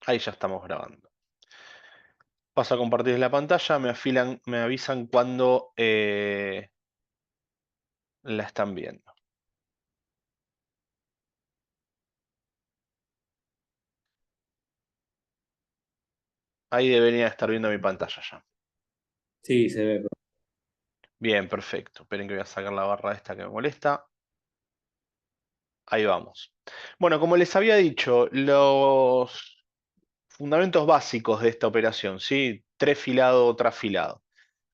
Ahí ya estamos grabando. Paso a compartir la pantalla, me avisan cuando la están viendo. Ahí deberían estar viendo mi pantalla ya. Sí, se ve. Bien, perfecto. Esperen que voy a sacar la barra esta que me molesta. Ahí vamos. Bueno, como les había dicho, los fundamentos básicos de esta operación, ¿sí? Trefilado o trafilado.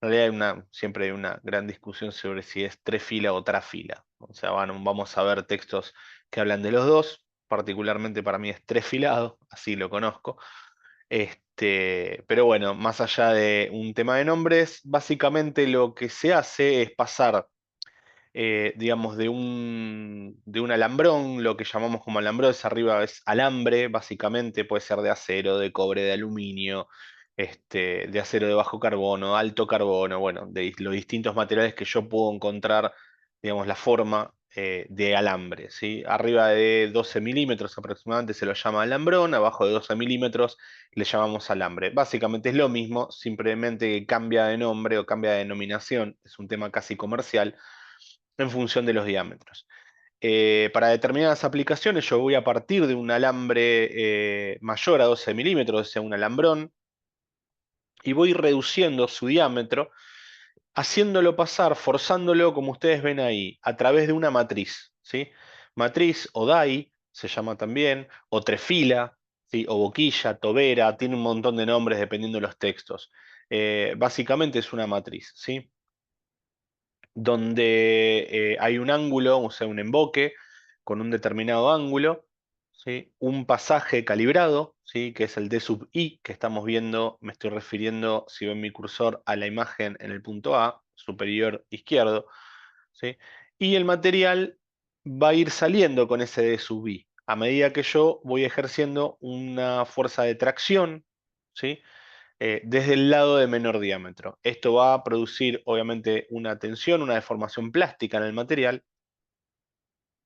En realidad siempre hay una gran discusión sobre si es trefila o trafila. O sea, vamos a ver textos que hablan de los dos. Particularmente para mí es trefilado, así lo conozco. Pero bueno, más allá de un tema de nombres, básicamente lo que se hace es pasar, digamos, de un alambrón, lo que llamamos como alambrón, es arriba es alambre, básicamente, puede ser de acero, de cobre, de aluminio, de acero de bajo carbono, alto carbono, bueno, de los distintos materiales que yo puedo encontrar, digamos, la forma de alambre, ¿sí? Arriba de 12 milímetros aproximadamente se lo llama alambrón, abajo de 12 milímetros le llamamos alambre. Básicamente es lo mismo, simplemente que cambia de nombre o cambia de denominación, es un tema casi comercial en función de los diámetros. Para determinadas aplicaciones yo voy a partir de un alambre mayor a 12 milímetros, o sea, un alambrón, y voy reduciendo su diámetro, haciéndolo pasar, forzándolo, como ustedes ven ahí, a través de una matriz, ¿sí? Matriz o die, se llama también, o trefila, ¿sí? O boquilla, tobera, tiene un montón de nombres dependiendo de los textos. Básicamente es una matriz, ¿sí? Donde hay un ángulo, o sea, un emboque con un determinado ángulo, ¿sí? Un pasaje calibrado, ¿sí? Que es el D sub I, que estamos viendo, me estoy refiriendo, si ven mi cursor, a la imagen en el punto A, superior izquierdo, ¿sí? Y el material va a ir saliendo con ese D sub I, a medida que yo voy ejerciendo una fuerza de tracción, ¿sí? Desde el lado de menor diámetro. Esto va a producir, obviamente, una tensión, una deformación plástica en el material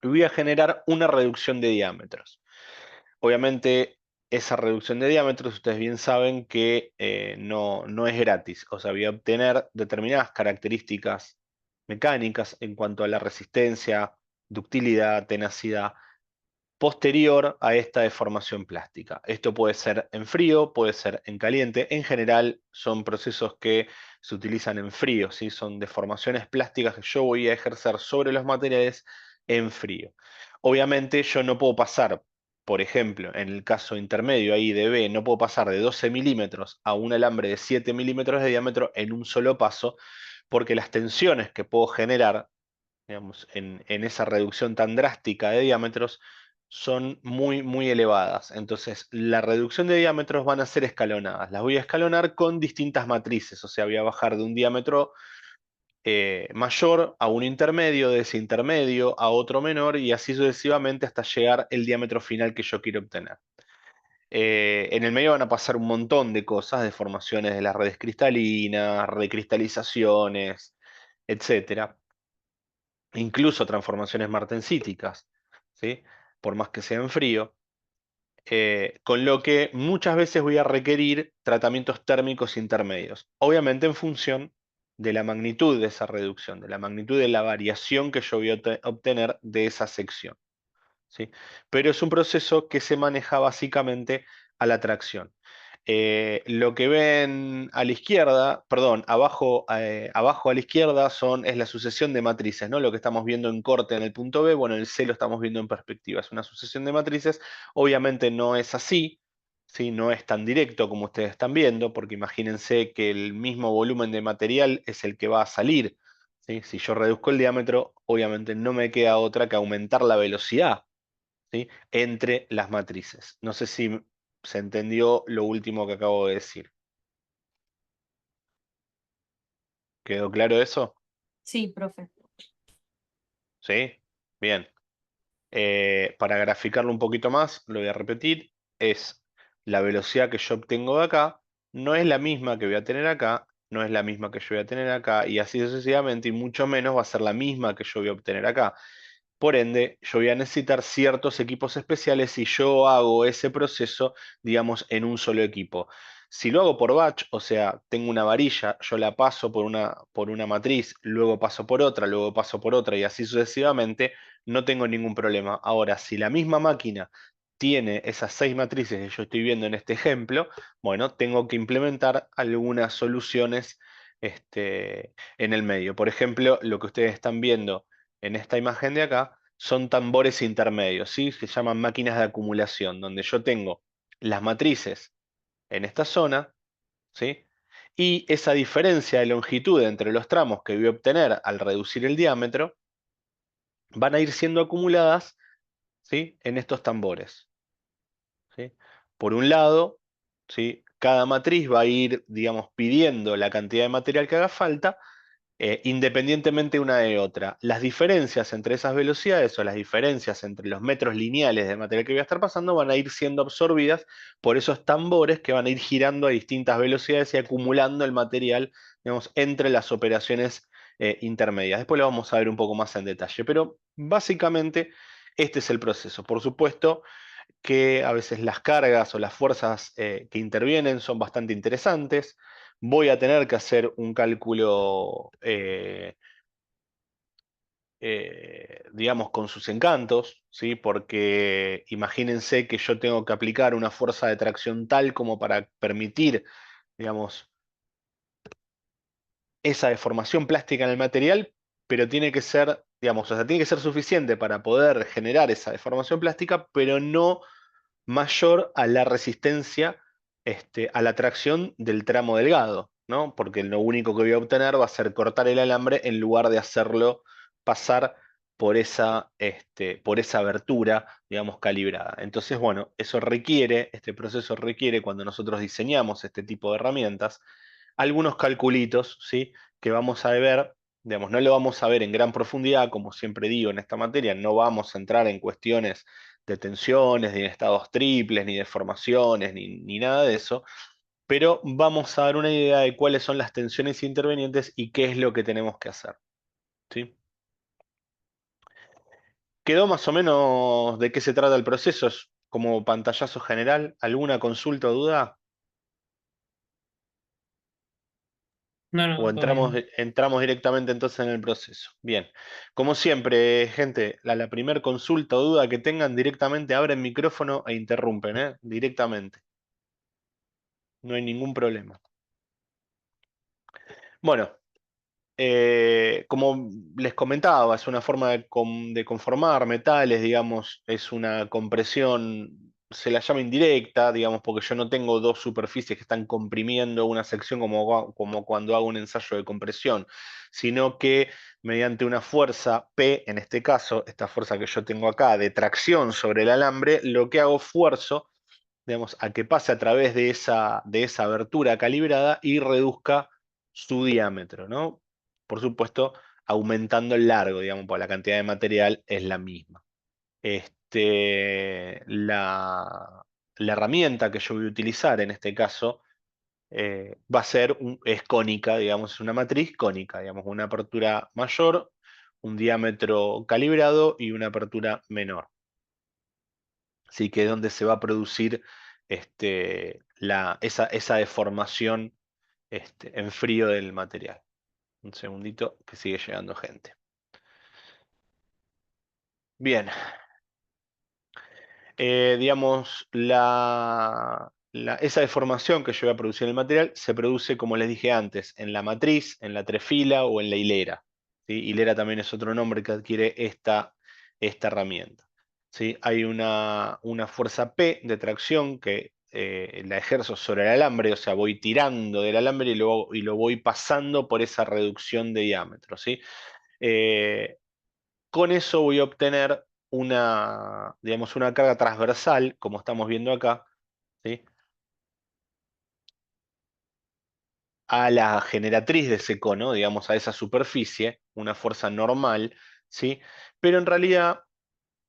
y voy a generar una reducción de diámetros. Obviamente, esa reducción de diámetros, ustedes bien saben que no es gratis. O sea, voy a obtener determinadas características mecánicas en cuanto a la resistencia, ductilidad, tenacidad posterior a esta deformación plástica. Esto puede ser en frío, puede ser en caliente. En general son procesos que se utilizan en frío, ¿sí? Son deformaciones plásticas que yo voy a ejercer sobre los materiales en frío. Obviamente yo no puedo pasar, por ejemplo, en el caso intermedio ahí de B, no puedo pasar de 12 milímetros a un alambre de 7 milímetros de diámetro en un solo paso, porque las tensiones que puedo generar, digamos, en esa reducción tan drástica de diámetros son muy, muy elevadas. Entonces, la reducción de diámetros van a ser escalonadas. Las voy a escalonar con distintas matrices, o sea, voy a bajar de un diámetro mayor a un intermedio, de ese intermedio a otro menor y así sucesivamente hasta llegar el diámetro final que yo quiero obtener. En el medio van a pasar un montón de cosas, deformaciones de las redes cristalinas, recristalizaciones, etcétera, incluso transformaciones martensíticas, ¿sí? Por más que sea en frío, con lo que muchas veces voy a requerir tratamientos térmicos intermedios, obviamente en función de la magnitud de esa reducción, de la magnitud de la variación que yo voy a obtener de esa sección, ¿sí? Pero es un proceso que se maneja básicamente a la tracción. Lo que ven a la izquierda, perdón, abajo a la izquierda es la sucesión de matrices, ¿no? Lo que estamos viendo en corte en el punto B, bueno, el C lo estamos viendo en perspectiva, es una sucesión de matrices, obviamente no es así, ¿sí? No es tan directo como ustedes están viendo, porque imagínense que el mismo volumen de material es el que va a salir, ¿sí? Si yo reduzco el diámetro, obviamente no me queda otra que aumentar la velocidad, ¿sí? Entre las matrices. No sé si se entendió lo último que acabo de decir. ¿Quedó claro eso? Sí, profe. ¿Sí? Bien. Para graficarlo un poquito más, lo voy a repetir, es la velocidad que yo obtengo de acá, no es la misma que voy a tener acá, no es la misma que yo voy a tener acá, y así sucesivamente, y mucho menos va a ser la misma que yo voy a obtener acá. Por ende, yo voy a necesitar ciertos equipos especiales si yo hago ese proceso, digamos, en un solo equipo. Si lo hago por batch, o sea, tengo una varilla, yo la paso por una matriz, luego paso por otra, luego paso por otra y así sucesivamente, no tengo ningún problema. Ahora, si la misma máquina tiene esas 6 matrices que yo estoy viendo en este ejemplo, bueno, tengo que implementar algunas soluciones en el medio. Por ejemplo, lo que ustedes están viendo en esta imagen de acá son tambores intermedios, ¿sí? Se llaman máquinas de acumulación, donde yo tengo las matrices en esta zona, ¿sí? Y esa diferencia de longitud entre los tramos que voy a obtener al reducir el diámetro van a ir siendo acumuladas, ¿sí? En estos tambores, ¿sí? Por un lado, ¿sí? Cada matriz va a ir, digamos, pidiendo la cantidad de material que haga falta independientemente una de otra. Las diferencias entre esas velocidades o las diferencias entre los metros lineales de material que voy a estar pasando van a ir siendo absorbidas por esos tambores que van a ir girando a distintas velocidades y acumulando el material, digamos, entre las operaciones intermedias. Después lo vamos a ver un poco más en detalle, pero básicamente este es el proceso. Por supuesto que a veces las cargas o las fuerzas que intervienen son bastante interesantes. Voy a tener que hacer un cálculo, digamos, con sus encantos, ¿sí? Porque imagínense que yo tengo que aplicar una fuerza de tracción tal como para permitir, digamos, esa deformación plástica en el material, pero tiene que ser, digamos, o sea, tiene que ser suficiente para poder generar esa deformación plástica, pero no mayor a la resistencia a la tracción del tramo delgado, ¿no? Porque lo único que voy a obtener va a ser cortar el alambre en lugar de hacerlo pasar por esa abertura, digamos, calibrada. Entonces, bueno, este proceso requiere, cuando nosotros diseñamos este tipo de herramientas, algunos calculitos, ¿sí? Que vamos a ver, digamos, no lo vamos a ver en gran profundidad, como siempre digo en esta materia, no vamos a entrar en cuestiones de tensiones, ni en estados triples, ni deformaciones, ni nada de eso, pero vamos a dar una idea de cuáles son las tensiones intervenientes y qué es lo que tenemos que hacer, ¿sí? ¿Quedó más o menos de qué se trata el proceso? Es como pantallazo general, ¿alguna consulta o duda? No, ¿O no, todo bien. entramos directamente entonces en el proceso? Bien, como siempre, gente, la primer consulta o duda que tengan directamente abren micrófono e interrumpen, ¿eh? Directamente, no hay ningún problema. Bueno, como les comentaba, es una forma de conformar metales, digamos, es una compresión, se la llama indirecta, digamos, porque yo no tengo dos superficies que están comprimiendo una sección como cuando hago un ensayo de compresión, sino que mediante una fuerza P, en este caso, esta fuerza que yo tengo acá de tracción sobre el alambre, lo que hago fuerzo, digamos, a que pase a través de esa abertura calibrada y reduzca su diámetro, ¿no? Por supuesto, aumentando el largo, digamos, porque la cantidad de material es la misma. La herramienta que yo voy a utilizar en este caso va a ser, es cónica, digamos, es una matriz cónica, digamos, una apertura mayor, un diámetro calibrado y una apertura menor. Así que es donde se va a producir esa deformación en frío del material. Un segundito que sigue llegando gente. Bien, digamos, esa deformación que yo voy a producir en el material se produce, como les dije antes, en la matriz, en la trefila o en la hilera. ¿Sí? Hilera también es otro nombre que adquiere esta herramienta. ¿Sí? Hay una fuerza P de tracción que la ejerzo sobre el alambre, o sea, voy tirando del alambre y lo voy pasando por esa reducción de diámetro. ¿Sí? Eh, con eso voy a obtener digamos, una carga transversal, como estamos viendo acá, ¿sí? A la generatriz de ese cono, digamos, a esa superficie, una fuerza normal, ¿sí? Pero en realidad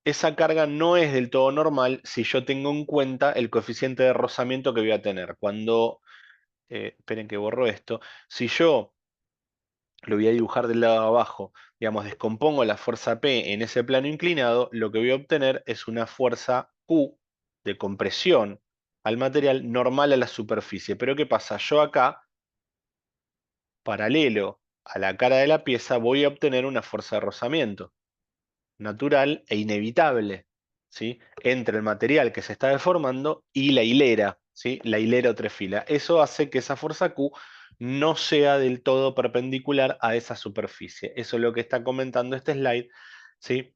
esa carga no es del todo normal si yo tengo en cuenta el coeficiente de rozamiento que voy a tener. Esperen que borro esto, si yo lo voy a dibujar del lado de abajo, digamos, descompongo la fuerza P en ese plano inclinado, lo que voy a obtener es una fuerza Q de compresión al material normal a la superficie. Pero ¿qué pasa? Yo acá, paralelo a la cara de la pieza, voy a obtener una fuerza de rozamiento natural e inevitable, ¿sí? Entre el material que se está deformando y la hilera, ¿sí? La hilera o tres filas. Eso hace que esa fuerza Q no sea del todo perpendicular a esa superficie. Eso es lo que está comentando este slide, ¿sí?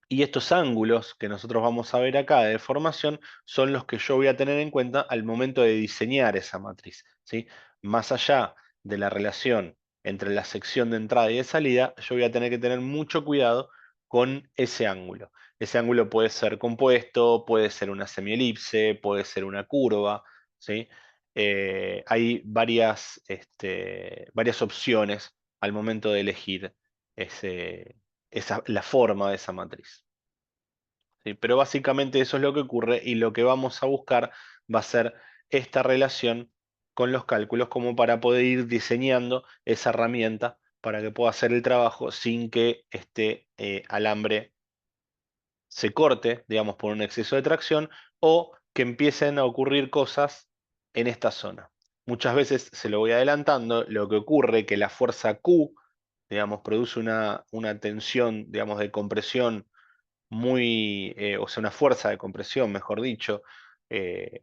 Y estos ángulos que nosotros vamos a ver acá de deformación son los que yo voy a tener en cuenta al momento de diseñar esa matriz, ¿sí? Más allá de la relación entre la sección de entrada y de salida, yo voy a tener que tener mucho cuidado con ese ángulo. Ese ángulo puede ser compuesto, puede ser una semielipse, puede ser una curva, ¿sí? Hay varias opciones al momento de elegir la forma de esa matriz. ¿Sí? Pero básicamente eso es lo que ocurre y lo que vamos a buscar va a ser esta relación con los cálculos como para poder ir diseñando esa herramienta para que pueda hacer el trabajo sin que este alambre se corte, digamos, por un exceso de tracción o que empiecen a ocurrir cosas en esta zona. Muchas veces, se lo voy adelantando, lo que ocurre que la fuerza Q, digamos, produce una tensión, digamos, de compresión o sea, una fuerza de compresión, mejor dicho,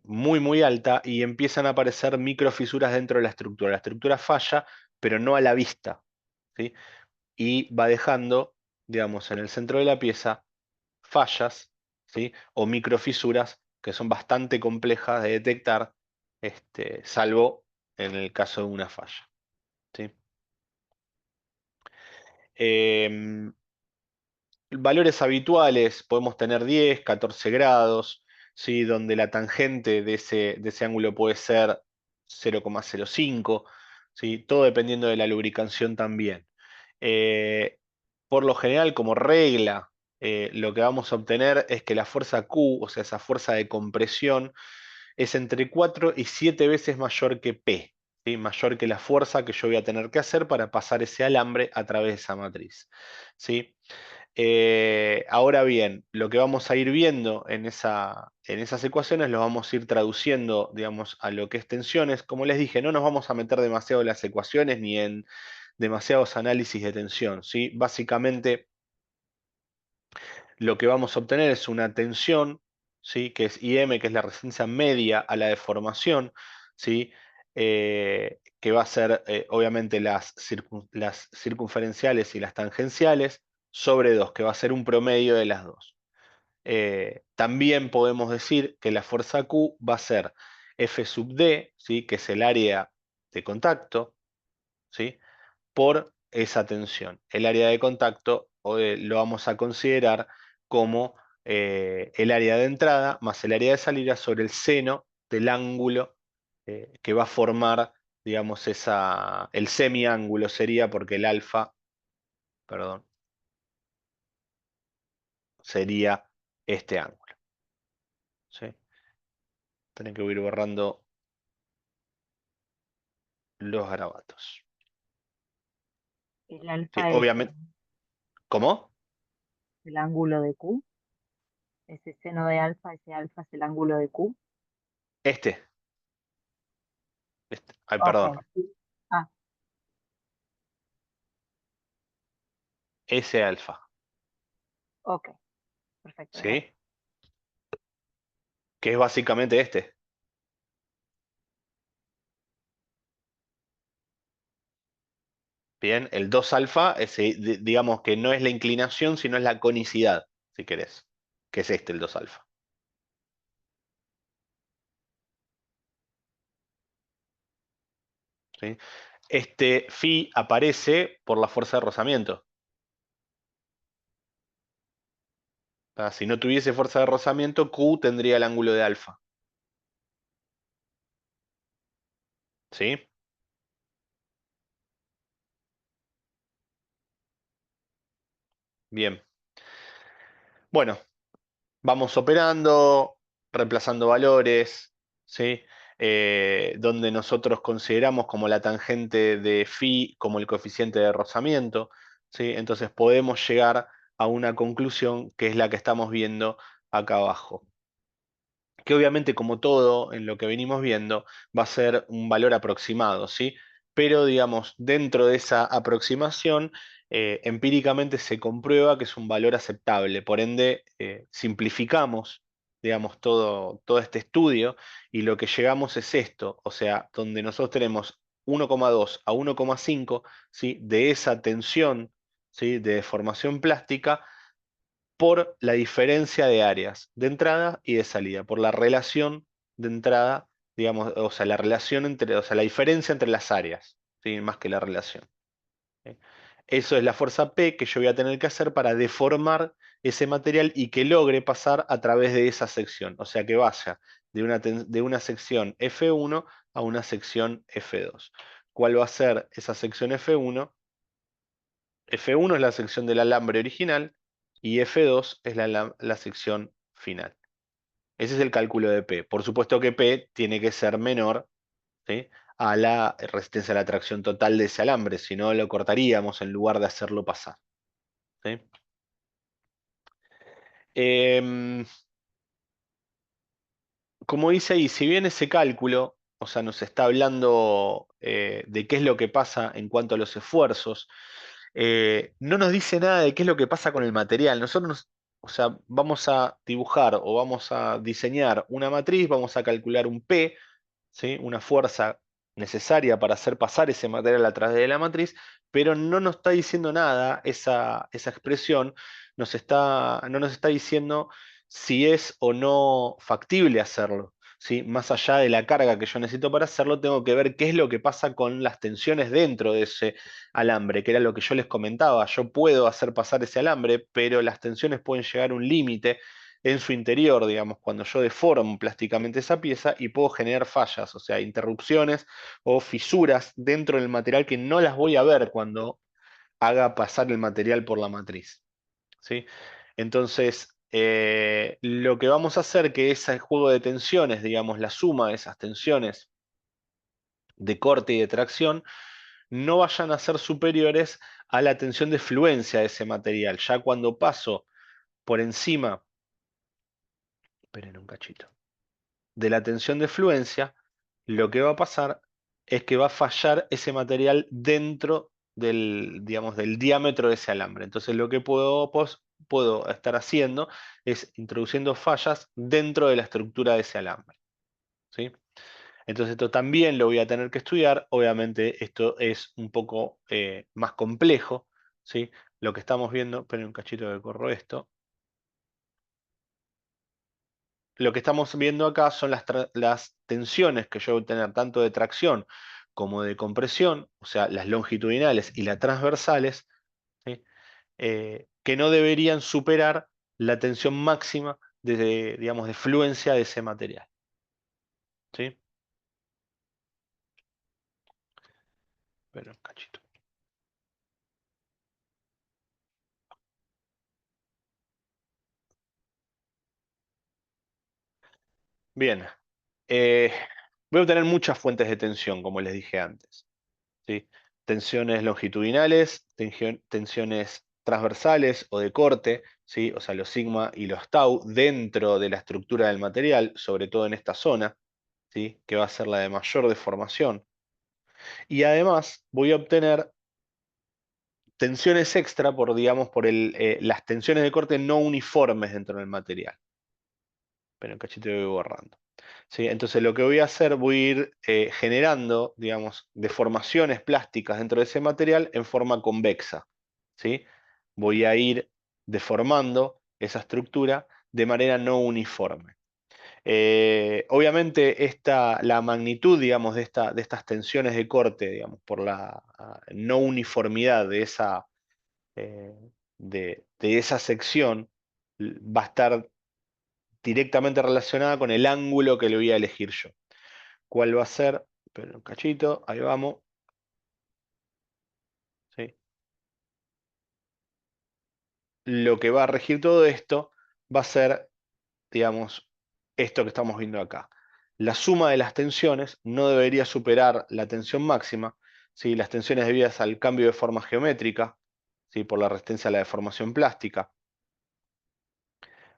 muy, muy alta y empiezan a aparecer microfisuras dentro de la estructura. La estructura falla, pero no a la vista, ¿sí? Y va dejando, digamos, en el centro de la pieza fallas, ¿sí? O microfisuras que son bastante complejas de detectar, salvo en el caso de una falla, ¿sí? Em, Valores habituales, podemos tener 10, 14 grados, ¿sí? Donde la tangente de ese ángulo puede ser 0,05, ¿sí? Todo dependiendo de la lubricación también. Eh, por lo general, como regla, lo que vamos a obtener es que la fuerza Q, o sea, esa fuerza de compresión, es entre 4 y 7 veces mayor que P, ¿sí? Mayor que la fuerza que yo voy a tener que hacer para pasar ese alambre a través de esa matriz, ¿sí? Ahora bien, lo que vamos a ir viendo en esas ecuaciones lo vamos a ir traduciendo, digamos, a lo que es tensiones. Como les dije, no nos vamos a meter demasiado en las ecuaciones ni en demasiados análisis de tensión, ¿sí? Básicamente lo que vamos a obtener es una tensión, ¿sí? Que es IM, que es la resistencia media a la deformación, ¿sí? Que va a ser obviamente las circunferenciales y las tangenciales sobre 2, que va a ser un promedio de las dos. También podemos decir que la fuerza Q va a ser F sub D, ¿sí? Que es el área de contacto, ¿sí? Por esa tensión. El área de contacto lo vamos a considerar como el área de entrada más el área de salida sobre el seno del ángulo que va a formar, digamos, el semiángulo sería porque el alfa, perdón, sería este ángulo, ¿sí? Tienen que ir borrando los garabatos. El Sí, alfa es obviamente, ¿cómo? el ángulo de Q, ese seno de alfa, ese alfa es el ángulo de Q. Este, ay, Ok. perdón, Ah, ese alfa, ok, perfecto, gracias. ¿sí? Que es básicamente este. Bien, el 2 alfa, digamos que no es la inclinación, sino es la conicidad, si querés, que es el 2 alfa. ¿Sí? Este phi aparece por la fuerza de rozamiento. Si no tuviese fuerza de rozamiento, Q tendría el ángulo de alfa. ¿Sí? Bien. Bueno, vamos operando, reemplazando valores, ¿sí? donde nosotros consideramos como la tangente de phi como el coeficiente de rozamiento, ¿sí? Entonces podemos llegar a una conclusión que es la que estamos viendo acá abajo, que obviamente como todo en lo que venimos viendo va a ser un valor aproximado, ¿sí? Pero digamos, dentro de esa aproximación, empíricamente se comprueba que es un valor aceptable, por ende, simplificamos, digamos, todo este estudio y lo que llegamos es esto, o sea, donde nosotros tenemos 1,2 a 1,5, ¿sí? De esa tensión, ¿sí? De deformación plástica por la diferencia de áreas de entrada y de salida, por la relación de entrada, digamos, o sea, la relación entre, o sea, la diferencia entre las áreas, ¿sí? Más que la relación. ¿Sí? Eso es la fuerza P que yo voy a tener que hacer para deformar ese material y que logre pasar a través de esa sección, o sea, que vaya de una sección F1 a una sección F2. ¿Cuál va a ser esa sección F1? F1 es la sección del alambre original y F2 es la sección final. Ese es el cálculo de P. Por supuesto que P tiene que ser menor, ¿sí? A la resistencia a la tracción total de ese alambre, si no lo cortaríamos en lugar de hacerlo pasar, ¿sí? Em, Como dice ahí, si bien ese cálculo, o sea, nos está hablando de qué es lo que pasa en cuanto a los esfuerzos, no nos dice nada de qué es lo que pasa con el material. O sea, vamos a dibujar o vamos a diseñar una matriz, vamos a calcular un P, ¿sí? Una fuerza necesaria para hacer pasar ese material a través de la matriz, pero no nos está diciendo nada esa expresión, no nos está diciendo si es o no factible hacerlo. ¿Sí? Más allá de la carga que yo necesito para hacerlo, tengo que ver qué es lo que pasa con las tensiones dentro de ese alambre, que era lo que yo les comentaba. Yo puedo hacer pasar ese alambre, pero las tensiones pueden llegar a un límite en su interior, digamos, cuando yo deformo plásticamente esa pieza y puedo generar fallas, o sea, interrupciones o fisuras dentro del material que no las voy a ver cuando haga pasar el material por la matriz, ¿sí? Entonces, lo que vamos a hacer que ese juego de tensiones, digamos, la suma de esas tensiones de corte y de tracción, no vayan a ser superiores a la tensión de fluencia de ese material. Ya cuando paso por encima, esperen un cachito, de la tensión de fluencia, lo que va a pasar es que va a fallar ese material dentro del, digamos, del diámetro de ese alambre. Entonces lo que puedo estar haciendo es introduciendo fallas dentro de la estructura de ese alambre, ¿sí? Entonces esto también lo voy a tener que estudiar. Obviamente esto es un poco más complejo, ¿sí? Lo que estamos viendo, esperen un cachito que corro esto. Lo que estamos viendo acá son las tensiones que yo voy a tener tanto de tracción como de compresión, o sea, las longitudinales y las transversales, ¿sí? Que no deberían superar la tensión máxima digamos, de fluencia de ese material, ¿sí? Pero un cachito. Bien, eh, voy a obtener muchas fuentes de tensión, como les dije antes, ¿sí? Tensiones longitudinales, tensiones transversales o de corte, ¿sí? O sea, los sigma y los tau dentro de la estructura del material, sobre todo en esta zona, ¿sí? Que va a ser la de mayor deformación. Y además voy a obtener tensiones extra por, digamos, las tensiones de corte no uniformes dentro del material. Pero en cachito voy borrando. ¿Sí? Entonces lo que voy a hacer, voy a ir generando, digamos, deformaciones plásticas dentro de ese material en forma convexa, ¿sí? Voy a ir deformando esa estructura de manera no uniforme. Obviamente la magnitud, digamos, de estas tensiones de corte, digamos, por la no uniformidad eh, de esa sección, va a estar directamente relacionada con el ángulo que le voy a elegir yo. ¿Cuál va a ser? Espera un cachito, ahí vamos. ¿Sí? Lo que va a regir todo esto va a ser, digamos, esto que estamos viendo acá. la suma de las tensiones no debería superar la tensión máxima, ¿sí? Las tensiones debidas al cambio de forma geométrica, ¿sí? Por la resistencia a la deformación plástica,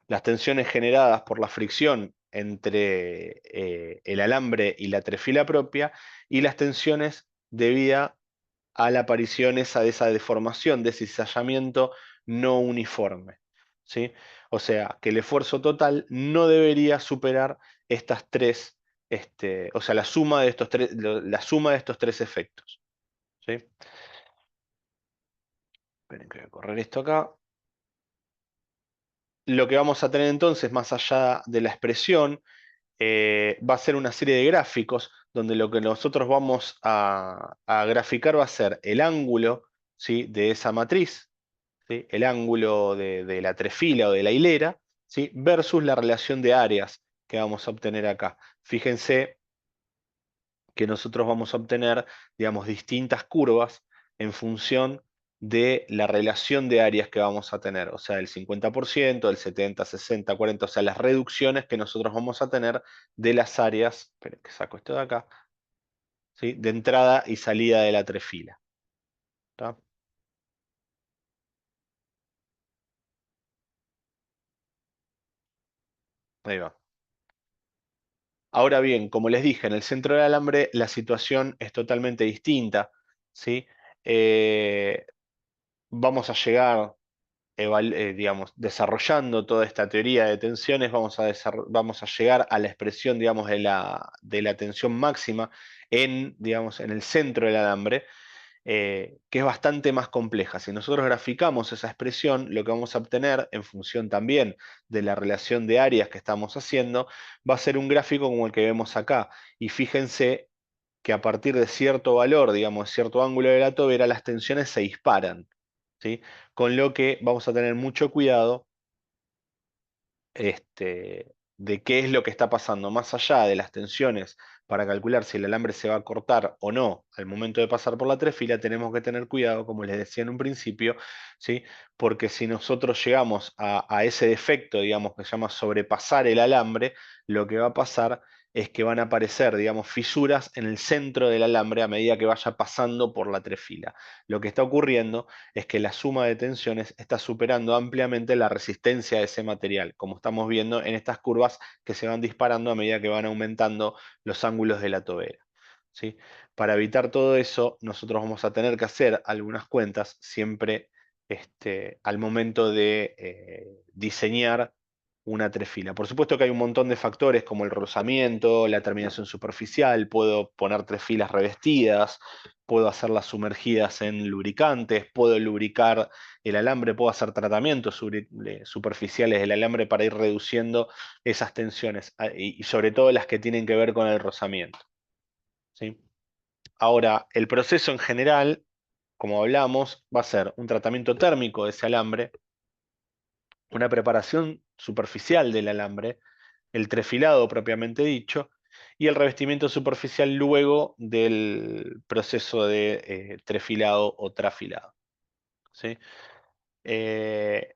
las tensiones generadas por la fricción entre el alambre y la trefila propia, y las tensiones debidas a la aparición de esa deformación, de ese cizallamiento no uniforme, ¿sí? O sea, que el esfuerzo total no debería superar estas tres, o sea, la suma de estos tres, la suma de estos tres efectos, ¿sí? Esperen que voy a correr esto acá. Lo que vamos a tener entonces, más allá de la expresión, va a ser una serie de gráficos donde lo que nosotros vamos a graficar va a ser el ángulo, ¿sí? De esa matriz, ¿sí? El ángulo de la trefila o de la hilera, ¿sí? Versus la relación de áreas que vamos a obtener acá. Fíjense que nosotros vamos a obtener, digamos, distintas curvas en función de la relación de áreas que vamos a tener, o sea, el 50%, el 70, 60, 40, o sea, las reducciones que nosotros vamos a tener de las áreas, esperen que saco esto de acá, ¿sí? De entrada y salida de la trefila. ¿Tá? Ahí va. Ahora bien, como les dije, en el centro del alambre la situación es totalmente distinta, ¿sí? Eh, Vamos a llegar, digamos, desarrollando toda esta teoría de tensiones, vamos a llegar a la expresión, digamos, de la tensión máxima digamos, en el centro del alambre, que es bastante más compleja. Si nosotros graficamos esa expresión, lo que vamos a obtener, en función también de la relación de áreas que estamos haciendo, va a ser un gráfico como el que vemos acá. Y fíjense que a partir de cierto valor, digamos, cierto ángulo de la tobera, las tensiones se disparan, ¿sí? Con lo que vamos a tener mucho cuidado, de qué es lo que está pasando más allá de las tensiones para calcular si el alambre se va a cortar o no al momento de pasar por la trefila. Tenemos que tener cuidado, como les decía en un principio, ¿sí? Porque si nosotros llegamos a ese defecto, digamos, que se llama sobrepasar el alambre, lo que va a pasar es que van a aparecer, digamos, fisuras en el centro del alambre a medida que vaya pasando por la trefila. Lo que está ocurriendo es que la suma de tensiones está superando ampliamente la resistencia de ese material, como estamos viendo en estas curvas que se van disparando a medida que van aumentando los ángulos de la tobera, ¿sí? Para evitar todo eso, nosotros vamos a tener que hacer algunas cuentas siempre, al momento de diseñar una trefila. Por supuesto que hay un montón de factores como el rozamiento, la terminación superficial, puedo poner trefilas revestidas, puedo hacerlas sumergidas en lubricantes, puedo lubricar el alambre, puedo hacer tratamientos superficiales del alambre para ir reduciendo esas tensiones, y sobre todo las que tienen que ver con el rozamiento, ¿sí? Ahora, el proceso en general, como hablamos, va a ser un tratamiento térmico de ese alambre, una preparación superficial del alambre, el trefilado propiamente dicho, y el revestimiento superficial luego del proceso de trefilado o trafilado, ¿sí? Eh,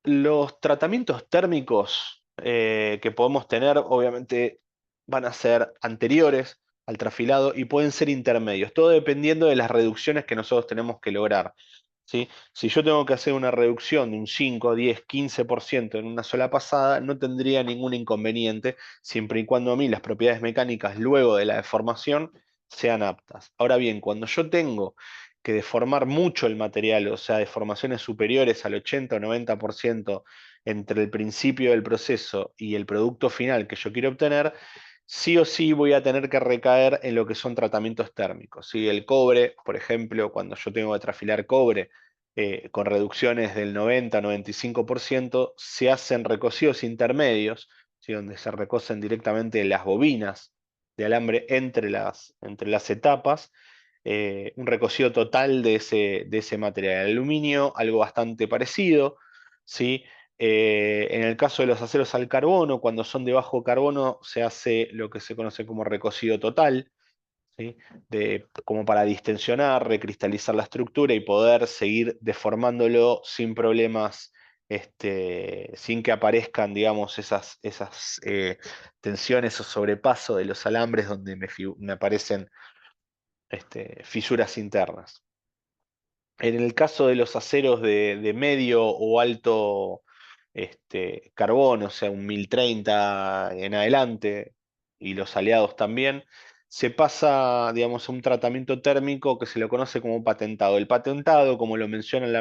los tratamientos térmicos que podemos tener, obviamente, van a ser anteriores al trafilado y pueden ser intermedios, todo dependiendo de las reducciones que nosotros tenemos que lograr, ¿sí? Si yo tengo que hacer una reducción de un 5, 10, 15% en una sola pasada, no tendría ningún inconveniente, siempre y cuando a mí las propiedades mecánicas luego de la deformación sean aptas. Ahora bien, cuando yo tengo que deformar mucho el material, o sea, deformaciones superiores al 80 o 90% entre el principio del proceso y el producto final que yo quiero obtener, sí o sí voy a tener que recaer en lo que son tratamientos térmicos, ¿sí? El cobre, por ejemplo, cuando yo tengo que trafilar cobre con reducciones del 90-95%, se hacen recocidos intermedios, ¿sí? Donde se recocen directamente las bobinas de alambre entre las etapas, un recocido total de ese material. El aluminio, algo bastante parecido, ¿sí? En el caso de los aceros al carbono, cuando son de bajo carbono, se hace lo que se conoce como recocido total, ¿sí? Como para distensionar, recristalizar la estructura y poder seguir deformándolo sin problemas, sin que aparezcan, digamos, esas tensiones o sobrepaso de los alambres donde me aparecen fisuras internas. En el caso de los aceros de medio o alto carbón, o sea, un 1030 en adelante, y los aliados también, se pasa, digamos, a un tratamiento térmico que se lo conoce como patentado. El patentado, como lo menciona en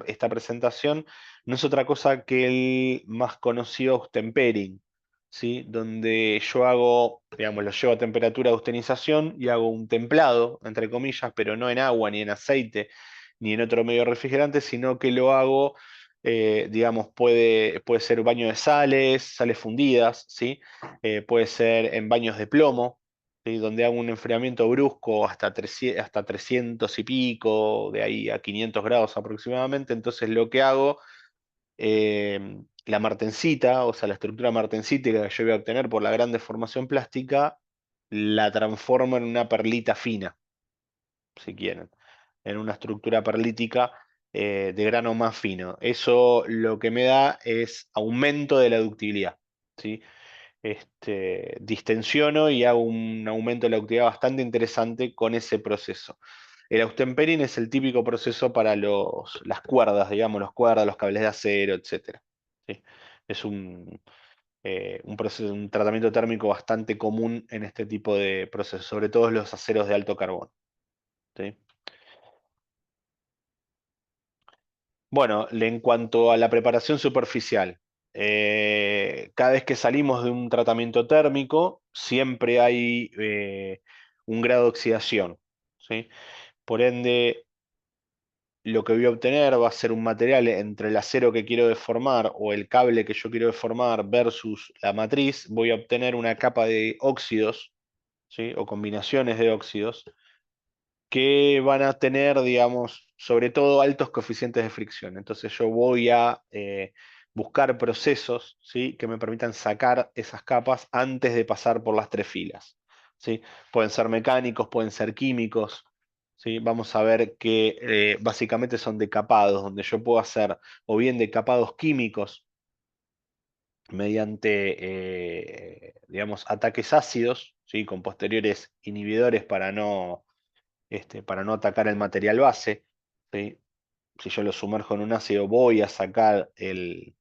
esta presentación, no es otra cosa que el más conocido austempering, ¿sí? Donde yo hago, digamos, lo llevo a temperatura de austenización y hago un templado, entre comillas, pero no en agua ni en aceite ni en otro medio refrigerante, sino que lo hago, digamos, puede ser baño de sales, sales fundidas, ¿sí? Puede ser en baños de plomo, ¿sí? Donde hago un enfriamiento brusco hasta 300 y pico, de ahí a 500 grados aproximadamente. Entonces lo que hago, la martensita, o sea, la estructura martensítica que yo voy a obtener por la gran deformación plástica, la transformo en una perlita fina, si quieren, en una estructura perlítica de grano más fino. Eso lo que me da es aumento de la ductilidad, ¿sí? Distensiono y hago un aumento de la ductilidad bastante interesante con ese proceso. El austempering es el típico proceso para las cuerdas, digamos, las cuerdas, los cables de acero, etcétera, ¿sí? Es un proceso, un tratamiento térmico bastante común en este tipo de procesos, sobre todo en los aceros de alto carbón, ¿sí? Bueno, en cuanto a la preparación superficial, cada vez que salimos de un tratamiento térmico, siempre hay un grado de oxidación, ¿sí? Por ende, lo que voy a obtener va a ser un material entre el acero que quiero deformar o el cable que yo quiero deformar versus la matriz. Voy a obtener una capa de óxidos, ¿sí? O combinaciones de óxidos que van a tener, digamos, sobre todo altos coeficientes de fricción. Entonces yo voy a buscar procesos, ¿sí? Que me permitan sacar esas capas antes de pasar por las tres filas, ¿sí? Pueden ser mecánicos, pueden ser químicos, ¿sí? Vamos a ver que básicamente son decapados, donde yo puedo hacer o bien decapados químicos mediante, digamos, ataques ácidos, ¿sí? Con posteriores inhibidores para no atacar el material base, ¿sí? Si yo lo sumerjo en un ácido voy a sacar el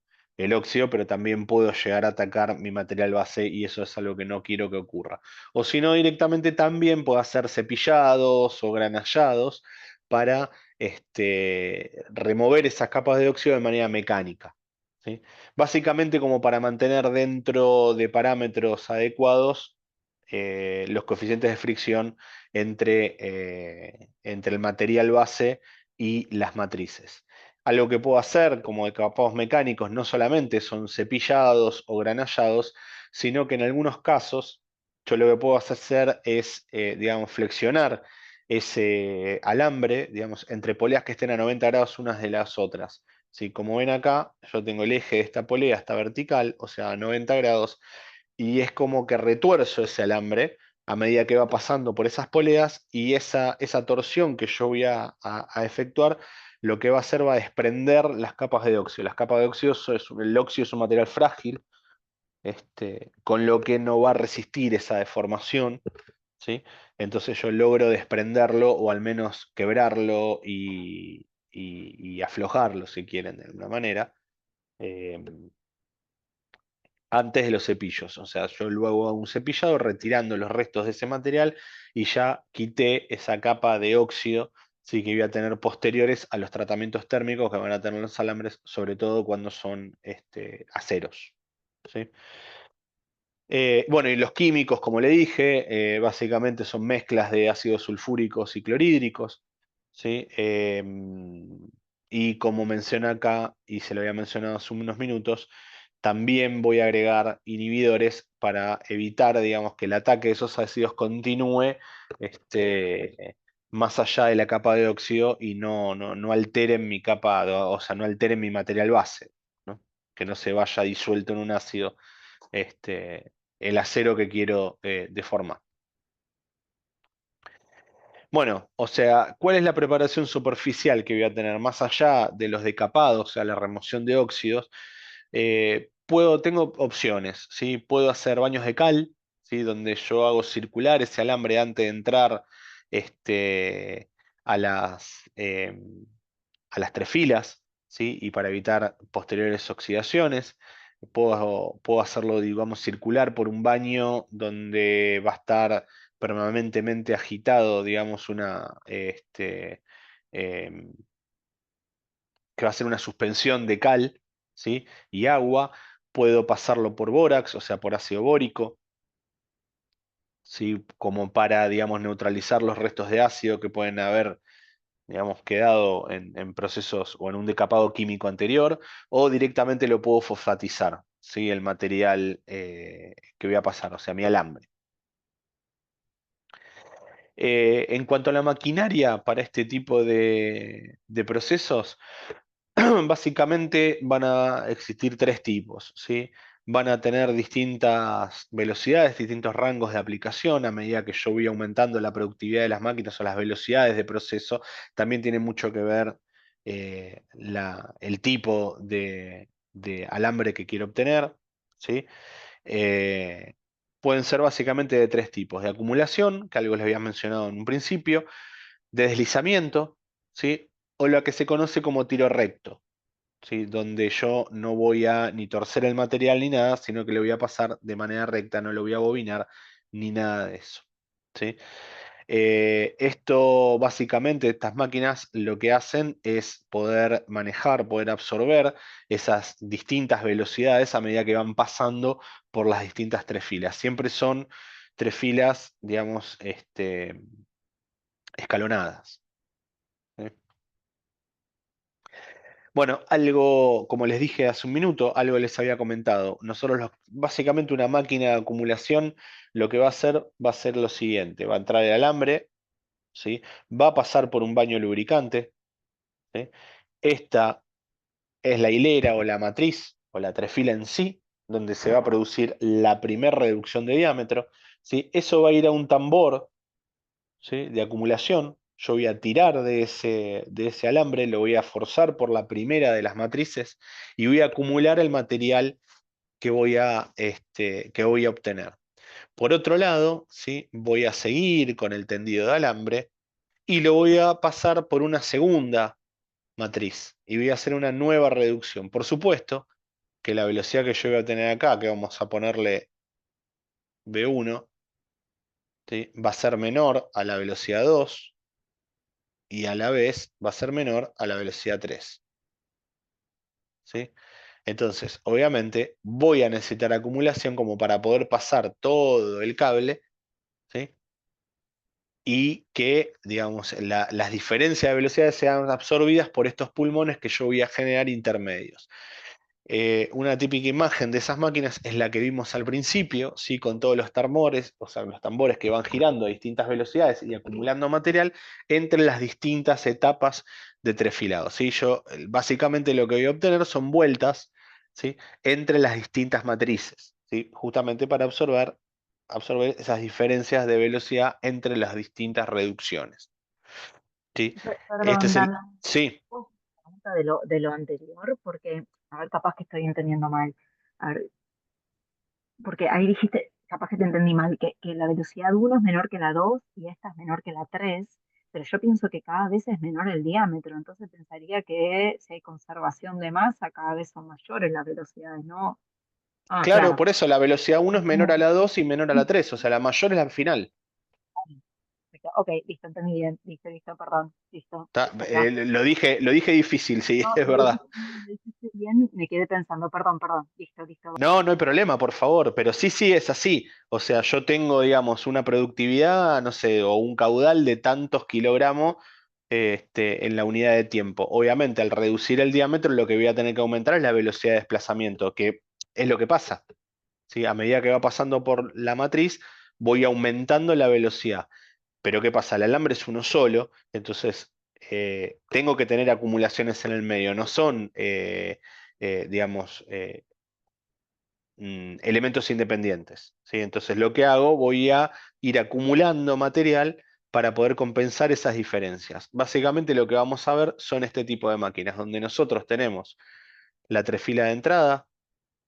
óxido, pero también puedo llegar a atacar mi material base y eso es algo que no quiero que ocurra. O si no, directamente también puedo hacer cepillados o granallados para remover esas capas de óxido de manera mecánica, ¿sí? Básicamente como para mantener dentro de parámetros adecuados los coeficientes de fricción entre el material base y las matrices. Algo que puedo hacer como decapados mecánicos no solamente son cepillados o granallados, sino que en algunos casos yo lo que puedo hacer es, digamos, flexionar ese alambre, digamos, entre poleas que estén a 90 grados unas de las otras. ¿Sí? Como ven acá, yo tengo el eje de esta polea, está vertical, o sea, a 90 grados, y es como que retuerzo ese alambre a medida que va pasando por esas poleas y esa torsión que yo voy a efectuar, lo que va a hacer va a desprender las capas de óxido. Las capas de óxido, el óxido es un material frágil, con lo que no va a resistir esa deformación, ¿sí? Entonces yo logro desprenderlo o al menos quebrarlo y aflojarlo, si quieren, de alguna manera. eh, Antes de los cepillos. O sea, yo luego hago un cepillado retirando los restos de ese material y ya quité esa capa de óxido, sí, que voy a tener posteriores a los tratamientos térmicos que van a tener los alambres, sobre todo cuando son aceros, ¿sí? Bueno, y los químicos, como le dije, básicamente son mezclas de ácidos sulfúricos y clorhídricos, ¿sí? Y como menciona acá, y se lo había mencionado hace unos minutos, también voy a agregar inhibidores para evitar, digamos, que el ataque de esos ácidos continúe más allá de la capa de óxido y no alteren mi capa, o sea, no alteren mi material base, ¿no? Que no se vaya disuelto en un ácido el acero que quiero deformar. Bueno, o sea, ¿cuál es la preparación superficial que voy a tener? Más allá de los decapados, o sea, la remoción de óxidos, tengo opciones, ¿sí? Puedo hacer baños de cal, ¿sí? Donde yo hago circular ese alambre antes de entrar este, a a las tres filas, ¿sí? Y para evitar posteriores oxidaciones. Puedo hacerlo, digamos, circular por un baño donde va a estar permanentemente agitado, digamos, em, que va a ser una suspensión de cal, ¿sí? Y agua. Puedo pasarlo por bórax, o sea, por ácido bórico, ¿sí? Como para, digamos, neutralizar los restos de ácido que pueden haber, digamos, quedado en procesos o en un decapado químico anterior, o directamente lo puedo fosfatizar, ¿sí? El material que voy a pasar, o sea, mi alambre. En cuanto a la maquinaria para este tipo de procesos, básicamente van a existir tres tipos, ¿sí? Van a tener distintas velocidades, distintos rangos de aplicación a medida que yo voy aumentando la productividad de las máquinas o las velocidades de proceso. También tiene mucho que ver el tipo de alambre que quiero obtener, ¿sí? Eh, Pueden ser básicamente de tres tipos: de acumulación, que algo les había mencionado en un principio, de deslizamiento, ¿sí? O lo que se conoce como tiro recto, ¿sí? Donde yo no voy a ni torcer el material ni nada, sino que lo voy a pasar de manera recta, no lo voy a bobinar ni nada de eso, ¿sí? Esto básicamente, estas máquinas lo que hacen es poder manejar, poder absorber esas distintas velocidades a medida que van pasando por las distintas tres filas. Siempre son tres filas, digamos, escalonadas, ¿sí? Bueno, algo, como les dije hace un minuto, algo les había comentado. Básicamente una máquina de acumulación lo que va a ser lo siguiente: va a entrar el alambre, ¿sí? Va a pasar por un baño lubricante, ¿sí? Esta es la hilera o la matriz o la trefila en sí, donde se va a producir la primera reducción de diámetro, ¿sí? Eso va a ir a un tambor, ¿sí? De acumulación. Yo voy a tirar de ese alambre, lo voy a forzar por la primera de las matrices y voy a acumular el material que voy a obtener. Por otro lado, ¿sí? Voy a seguir con el tendido de alambre y lo voy a pasar por una segunda matriz y voy a hacer una nueva reducción. Por supuesto que la velocidad que yo voy a tener acá, que vamos a ponerle V1, ¿sí? Va a ser menor a la velocidad 2 y a la vez va a ser menor a la velocidad 3, ¿sí? Entonces, obviamente, voy a necesitar acumulación como para poder pasar todo el cable, ¿sí? Y que, digamos, las diferencias de velocidades sean absorbidas por estos pulmones que yo voy a generar intermedios. Una típica imagen de esas máquinas es la que vimos al principio, ¿sí? Con todos los tambores, o sea, los tambores que van girando a distintas velocidades y acumulando material entre las distintas etapas de trefilado, ¿sí? Básicamente lo que voy a obtener son vueltas, ¿sí? Entre las distintas matrices, ¿sí? Justamente para absorber esas diferencias de velocidad entre las distintas reducciones, ¿sí? Este Perdón, es el... Dana, Sí, ¿puedo hacer una pregunta de lo anterior? Porque, a ver, capaz que estoy entendiendo mal. A ver, porque ahí dijiste, capaz que te entendí mal, que la velocidad uno es menor que la 2 y esta es menor que la 3, pero yo pienso que cada vez es menor el diámetro, entonces pensaría que si hay conservación de masa, cada vez son mayores las velocidades, ¿no? Ah, claro, claro. por eso la velocidad uno es menor a la 2 y menor a la 3, o sea, la mayor es la final. Ok, listo, entendí bien. Listo, listo, perdón. Listo. Lo dije difícil, sí, No, es verdad. lo dijiste bien, me quedé pensando, perdón, perdón. Listo, listo. No, no hay problema, por favor, pero sí, sí es así. O sea, yo tengo, digamos, una productividad, no sé, o un caudal de tantos kilogramos en la unidad de tiempo. Obviamente, al reducir el diámetro, lo que voy a tener que aumentar es la velocidad de desplazamiento, que es lo que pasa, ¿sí? A medida que va pasando por la matriz, voy aumentando la velocidad. Pero ¿qué pasa? El alambre es uno solo, entonces tengo que tener acumulaciones en el medio, no son, digamos, elementos independientes, ¿sí? Entonces lo que hago, voy a ir acumulando material para poder compensar esas diferencias. Básicamente lo que vamos a ver son este tipo de máquinas, donde nosotros tenemos la trefila de entrada,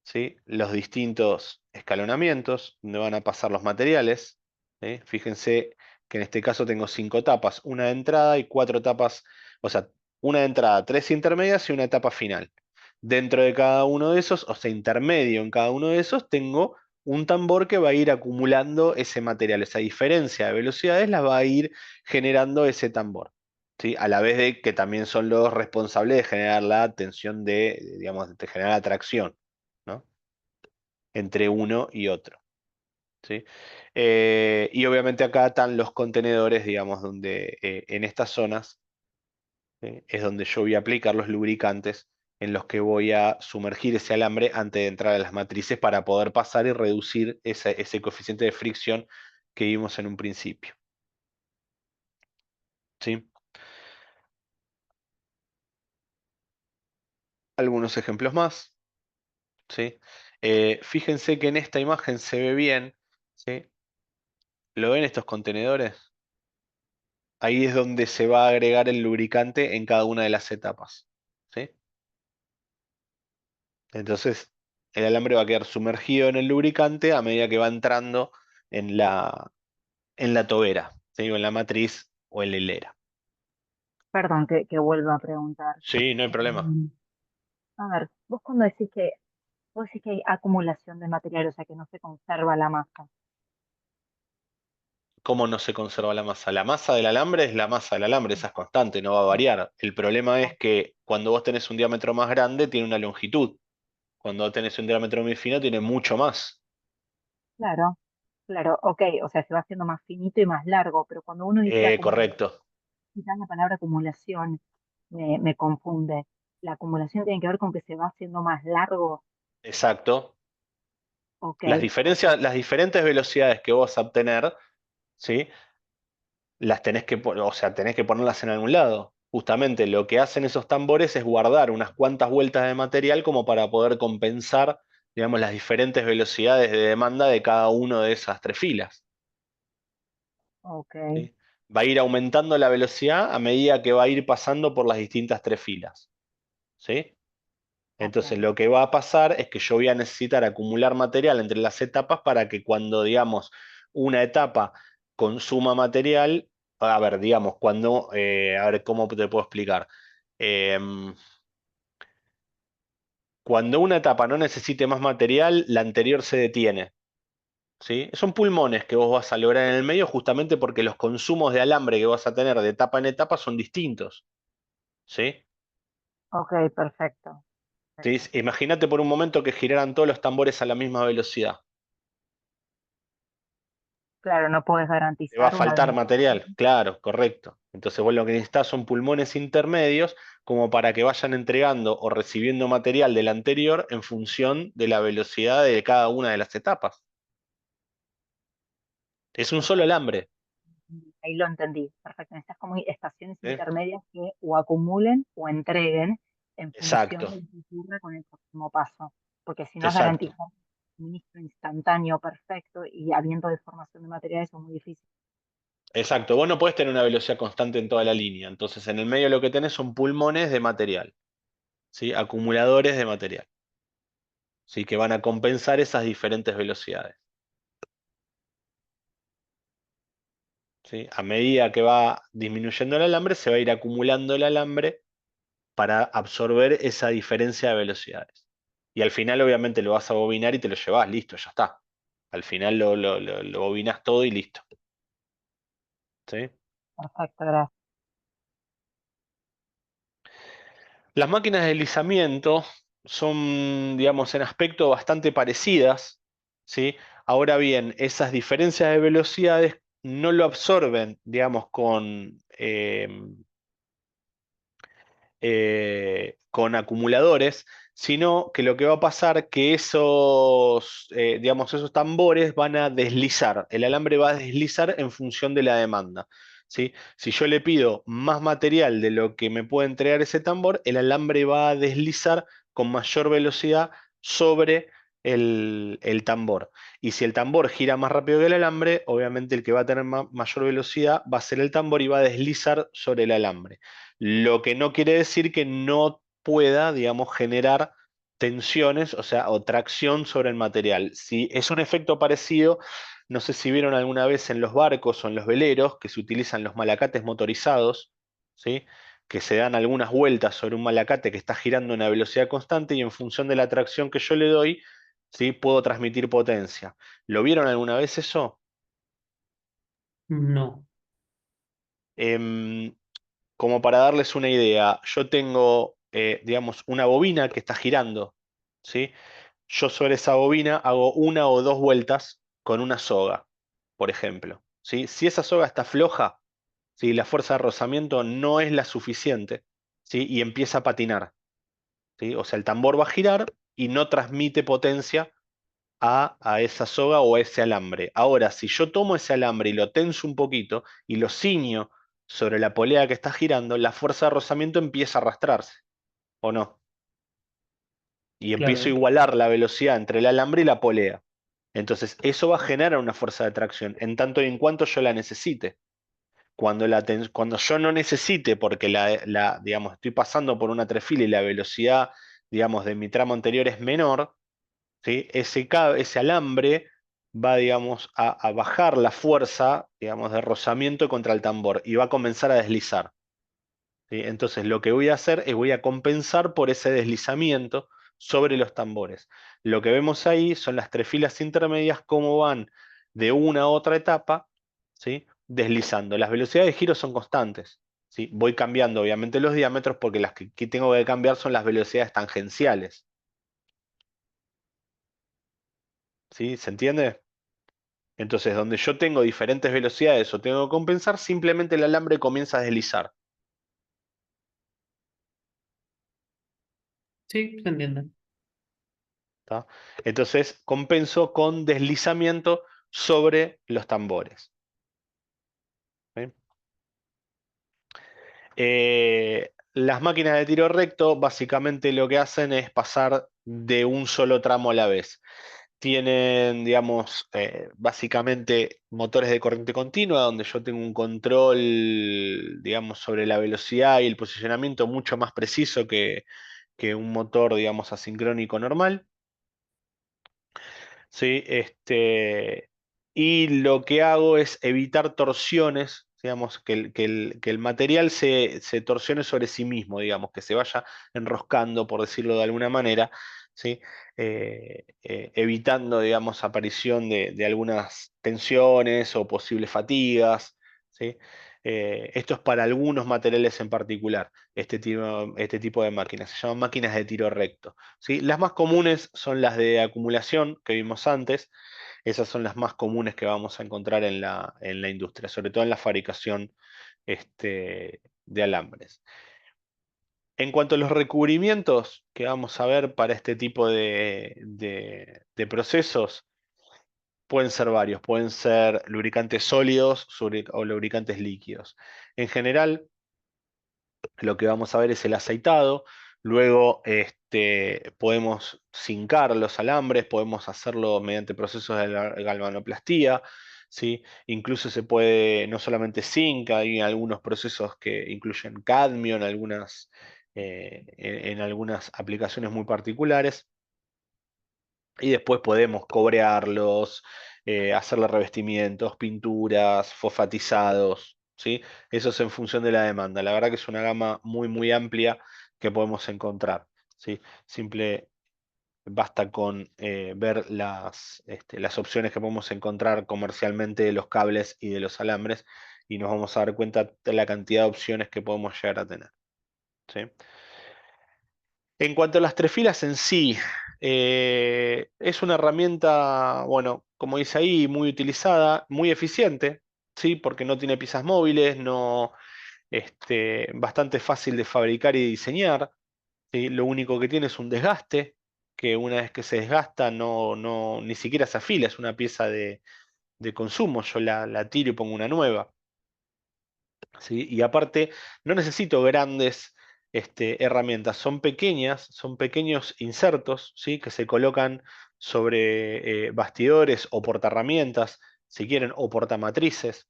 ¿sí? Los distintos escalonamientos, donde van a pasar los materiales. ¿Sí? Fíjense que en este caso tengo 5 etapas, una de entrada y 4 etapas, o sea, una de entrada, 3 intermedias y una etapa final. Dentro de cada uno de esos, o sea, intermedio en cada uno de esos, tengo un tambor que va a ir acumulando ese material. Esa diferencia de velocidades la va a ir generando ese tambor. ¿Sí? A la vez de que también son los responsables de generar la tensión digamos, de generar atracción, ¿no? Entre uno y otro. ¿Sí? Y obviamente acá están los contenedores, digamos, donde en estas zonas es donde yo voy a aplicar los lubricantes en los que voy a sumergir ese alambre antes de entrar a las matrices para poder pasar y reducir ese coeficiente de fricción que vimos en un principio. ¿Sí? Algunos ejemplos más. ¿Sí? Fíjense que en esta imagen se ve bien. ¿Sí? ¿Lo ven estos contenedores? Ahí es donde se va a agregar el lubricante en cada una de las etapas. ¿Sí? Entonces, el alambre va a quedar sumergido en el lubricante a medida que va entrando en la tobera, ¿sí? O en la matriz o en la hilera. Perdón que vuelva a preguntar. Sí, no hay problema. Em, a ver, vos decís que hay acumulación de material, o sea que no se conserva la masa. ¿Cómo no se conserva la masa? La masa del alambre es la masa del alambre, esa es constante, no va a variar. El problema es que cuando vos tenés un diámetro más grande, tiene una longitud. Cuando tenés un diámetro muy fino, tiene mucho más. Claro, claro, ok, o sea, se va haciendo más finito y más largo, pero cuando uno dice acumulación, Correcto, quizás la palabra acumulación me confunde. La acumulación tiene que ver con que se va haciendo más largo, exacto. ok, Las diferencias, las diferentes velocidades que vos vas a obtener, ¿sí? Las tenés que, o sea, tenés que ponerlas en algún lado. Justamente lo que hacen esos tambores es guardar unas cuantas vueltas de material como para poder compensar, digamos, las diferentes velocidades de demanda de cada una de esas 3 filas. ok, ¿Sí? Va a ir aumentando la velocidad a medida que va a ir pasando por las distintas 3 filas. ¿Sí? Entonces ok, lo que va a pasar es que yo voy a necesitar acumular material entre las etapas para que cuando, digamos, una etapa consuma material, a ver, digamos, cuando, a ver, ¿cómo te puedo explicar? Em, Cuando una etapa no necesite más material, la anterior se detiene. ¿Sí? Son pulmones que vos vas a lograr en el medio justamente porque los consumos de alambre que vas a tener de etapa en etapa son distintos. ¿Sí? ok, perfecto, ¿Sí? perfecto. Imagínate por un momento que giraran todos los tambores a la misma velocidad. Claro, no puedes Te va a garantizar una faltar velocidad. material, claro, correcto. Entonces vos lo que necesitas son pulmones intermedios como para que vayan entregando o recibiendo material del anterior en función de la velocidad de cada una de las etapas. Es un solo Perfecto. alambre. Ahí lo entendí, perfecto. Necesitas como estaciones ¿Eh? intermedias que o acumulen o entreguen en función Exacto, de lo que ocurra con el próximo paso, porque si no es exacto, garantizar suministro instantáneo perfecto y habiendo deformación de materiales eso es muy difícil. exacto. Vos no podés tener una velocidad constante en toda la línea. Entonces en el medio lo que tenés son pulmones de material, ¿sí? Acumuladores de material, ¿sí? Que van a compensar esas diferentes velocidades. ¿Sí? A medida que va disminuyendo el alambre, se va a ir acumulando el alambre para absorber esa diferencia de velocidades. Y al final, obviamente, lo vas a bobinar y te lo llevas, listo, ya está. Al final lo bobinas todo y listo. ¿Sí? Perfecto, gracias. Las máquinas de deslizamiento son, digamos, en aspecto bastante parecidas. ¿Sí? Ahora bien, esas diferencias de velocidades no lo absorben, digamos, con acumuladores, sino que lo que va a pasar que digamos, esos tambores van a deslizar, el alambre va a deslizar en función de la demanda. ¿Sí? Si yo le pido más material de lo que me puede entregar ese tambor, el alambre va a deslizar con mayor velocidad sobre el tambor. Y si el tambor gira más rápido que el alambre, obviamente el que va a tener mayor velocidad va a ser el tambor y va a deslizar sobre el alambre. Lo que no quiere decir que no pueda, digamos, generar tensiones, o sea, o tracción sobre el material. Si es un efecto parecido, no sé si vieron alguna vez en los barcos o en los veleros que se utilizan los malacates motorizados, ¿sí? Que se dan algunas vueltas sobre un malacate que está girando a una velocidad constante y en función de la tracción que yo le doy, ¿sí? Puedo transmitir potencia. ¿Lo vieron alguna vez eso? No, Em, Como para darles una idea, yo tengo, digamos, una bobina que está girando, ¿sí? Yo sobre esa bobina hago una o dos vueltas con una soga, por ejemplo, ¿sí? Si esa soga está floja, ¿sí? La fuerza de rozamiento no es la suficiente, ¿sí? Y empieza a patinar, ¿sí? O sea, el tambor va a girar y no transmite potencia a esa soga o a ese alambre. Ahora, si yo tomo ese alambre y lo tenso un poquito y lo ciño sobre la polea que está girando, la fuerza de rozamiento empieza a arrastrarse, ¿o no? Y empiezo a claro. igualar la velocidad entre el alambre y la polea. Entonces, eso va a generar una fuerza de tracción, en tanto y en cuanto yo la necesite. Cuando yo no necesite, porque digamos, estoy pasando por una trefila y la velocidad, digamos, de mi tramo anterior es menor, ¿sí? Ese alambre va, digamos, a bajar la fuerza, digamos, de rozamiento contra el tambor y va a comenzar a deslizar, ¿sí? Entonces, lo que voy a hacer es voy a compensar por ese deslizamiento sobre los tambores. Lo que vemos ahí son las tres filas intermedias, cómo van de una a otra etapa, ¿sí? Deslizando. Las velocidades de giro son constantes, ¿sí? Voy cambiando, obviamente, los diámetros porque las que tengo que cambiar son las velocidades tangenciales, ¿sí? ¿Se entiende? Entonces, donde yo tengo diferentes velocidades o tengo que compensar, simplemente el alambre comienza a deslizar. Sí, se entiende. ¿Tá? Entonces, compenso con deslizamiento sobre los tambores. ¿Sí? Las máquinas de tiro recto básicamente lo que hacen es pasar de un solo tramo a la vez. Tienen, digamos, básicamente motores de corriente continua, donde yo tengo un control, digamos, sobre la velocidad y el posicionamiento mucho más preciso que un motor, digamos, asincrónico normal. ¿Sí? Y lo que hago es evitar torsiones, digamos, que el material se torsione sobre sí mismo, digamos, que se vaya enroscando, por decirlo de alguna manera, ¿sí? Evitando, digamos, aparición de algunas tensiones o posibles fatigas, ¿sí? Esto es para algunos materiales en particular, este tipo de máquinas. Se llaman máquinas de tiro recto. ¿Sí? Las más comunes son las de acumulación que vimos antes. Esas son las más comunes que vamos a encontrar en la industria, sobre todo en la fabricación de alambres. En cuanto a los recubrimientos que vamos a ver para este tipo de procesos, pueden ser varios, pueden ser lubricantes sólidos o lubricantes líquidos. En general, lo que vamos a ver es el aceitado. Luego podemos sincar los alambres, podemos hacerlo mediante procesos de galvanoplastía, ¿sí? Incluso se puede, no solamente zinc, hay algunos procesos que incluyen cadmio en algunas aplicaciones muy particulares. Y después podemos cobrearlos, hacerle revestimientos, pinturas, fosfatizados, ¿sí? Eso es en función de la demanda. La verdad que es una gama muy, muy amplia que podemos encontrar, ¿sí? Simple, basta con ver las opciones que podemos encontrar comercialmente de los cables y de los alambres y nos vamos a dar cuenta de la cantidad de opciones que podemos llegar a tener, ¿sí? En cuanto a las tres filas en sí, es una herramienta, bueno, como dice ahí, muy utilizada, muy eficiente, ¿sí? Porque no tiene piezas móviles, no, bastante fácil de fabricar y diseñar, ¿sí? Lo único que tiene es un desgaste, que una vez que se desgasta ni siquiera se afila, es una pieza de consumo, yo la tiro y pongo una nueva. ¿Sí? Y aparte, no necesito grandes herramientas, son pequeñas, son pequeños insertos, ¿sí? Que se colocan sobre bastidores o portaherramientas, si quieren, o portamatrices.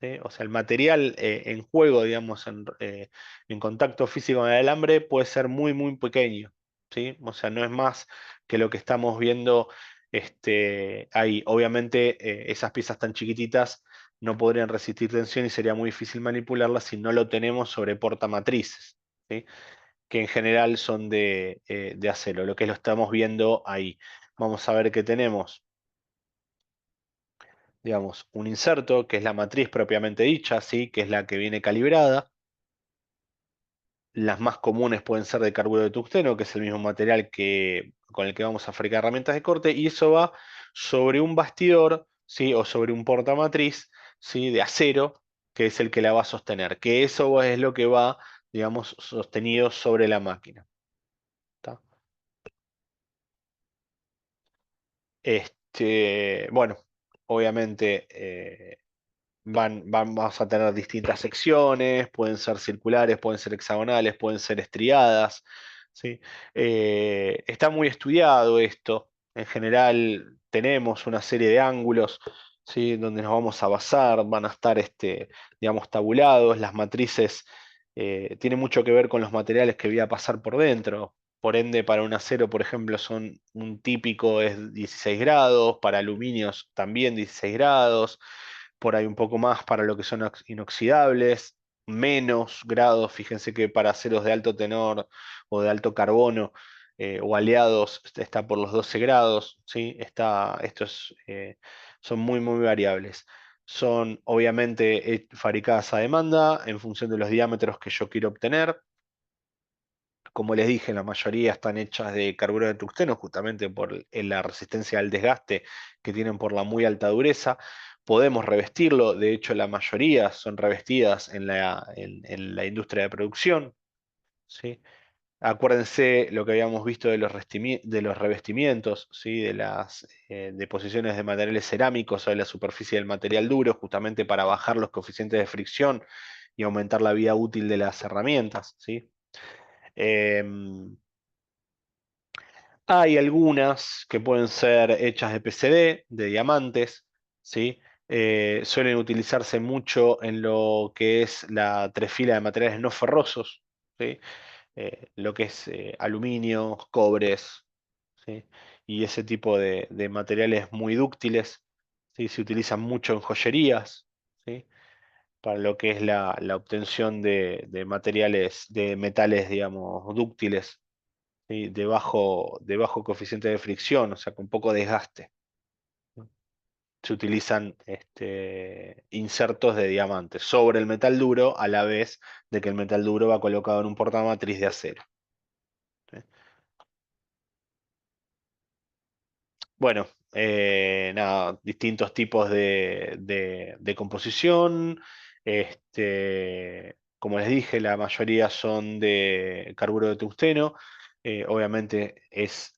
¿Sí? O sea, el material en juego, digamos, en contacto físico con el alambre puede ser muy, muy pequeño. ¿Sí? O sea, no es más que lo que estamos viendo ahí. Obviamente, esas piezas tan chiquititas no podrían resistir tensión y sería muy difícil manipularlas si no lo tenemos sobre portamatrices, ¿sí? Que en general son de acero, lo que lo estamos viendo ahí. Vamos a ver que tenemos, digamos, un inserto, que es la matriz propiamente dicha, ¿sí? Que es la que viene calibrada. Las más comunes pueden ser de carburo de tungsteno, que es el mismo material con el que vamos a fabricar herramientas de corte, y eso va sobre un bastidor, ¿sí? O sobre un portamatriz, ¿sí? De acero, que es el que la va a sostener, que eso es lo que va, digamos, sostenido sobre la máquina. ¿Tá? Bueno, obviamente vamos a tener distintas secciones, pueden ser circulares, pueden ser hexagonales, pueden ser estriadas, ¿sí? Está muy estudiado esto. En general tenemos una serie de ángulos, ¿sí? Donde nos vamos a basar, van a estar, digamos, tabulados. Las matrices tienen mucho que ver con los materiales que voy a pasar por dentro. Por ende, para un acero, por ejemplo, un típico es 16 grados, para aluminios también 16 grados, por ahí un poco más para lo que son inoxidables, menos grados, fíjense que para aceros de alto tenor o de alto carbono o aleados está por los 12 grados, ¿sí? Son muy, muy variables. Son obviamente fabricadas a demanda en función de los diámetros que yo quiero obtener. Como les dije, la mayoría están hechas de carburo de tungsteno, justamente por la resistencia al desgaste que tienen por la muy alta dureza. Podemos revestirlo, de hecho la mayoría son revestidas en la industria de producción, ¿sí? Acuérdense lo que habíamos visto de los revestimientos, ¿sí? De las deposiciones de materiales cerámicos sobre la superficie del material duro, justamente para bajar los coeficientes de fricción y aumentar la vida útil de las herramientas, ¿sí? Em, Hay algunas que pueden ser hechas de PCD, de diamantes, ¿sí? Suelen utilizarse mucho en lo que es la trefila de materiales no ferrosos, ¿sí? Lo que es aluminio, cobres, ¿sí? Y ese tipo de materiales muy dúctiles, ¿sí? Se utilizan mucho en joyerías, ¿sí? Para lo que es la obtención de materiales, de metales, digamos, dúctiles, ¿sí? De bajo coeficiente de fricción, o sea, con poco desgaste, ¿no? Se utilizan insertos de diamantes sobre el metal duro a la vez de que el metal duro va colocado en un portamatriz de acero, ¿sí? Bueno, nada, distintos tipos de composición. Como les dije, la mayoría son de carburo de tungsteno. Obviamente es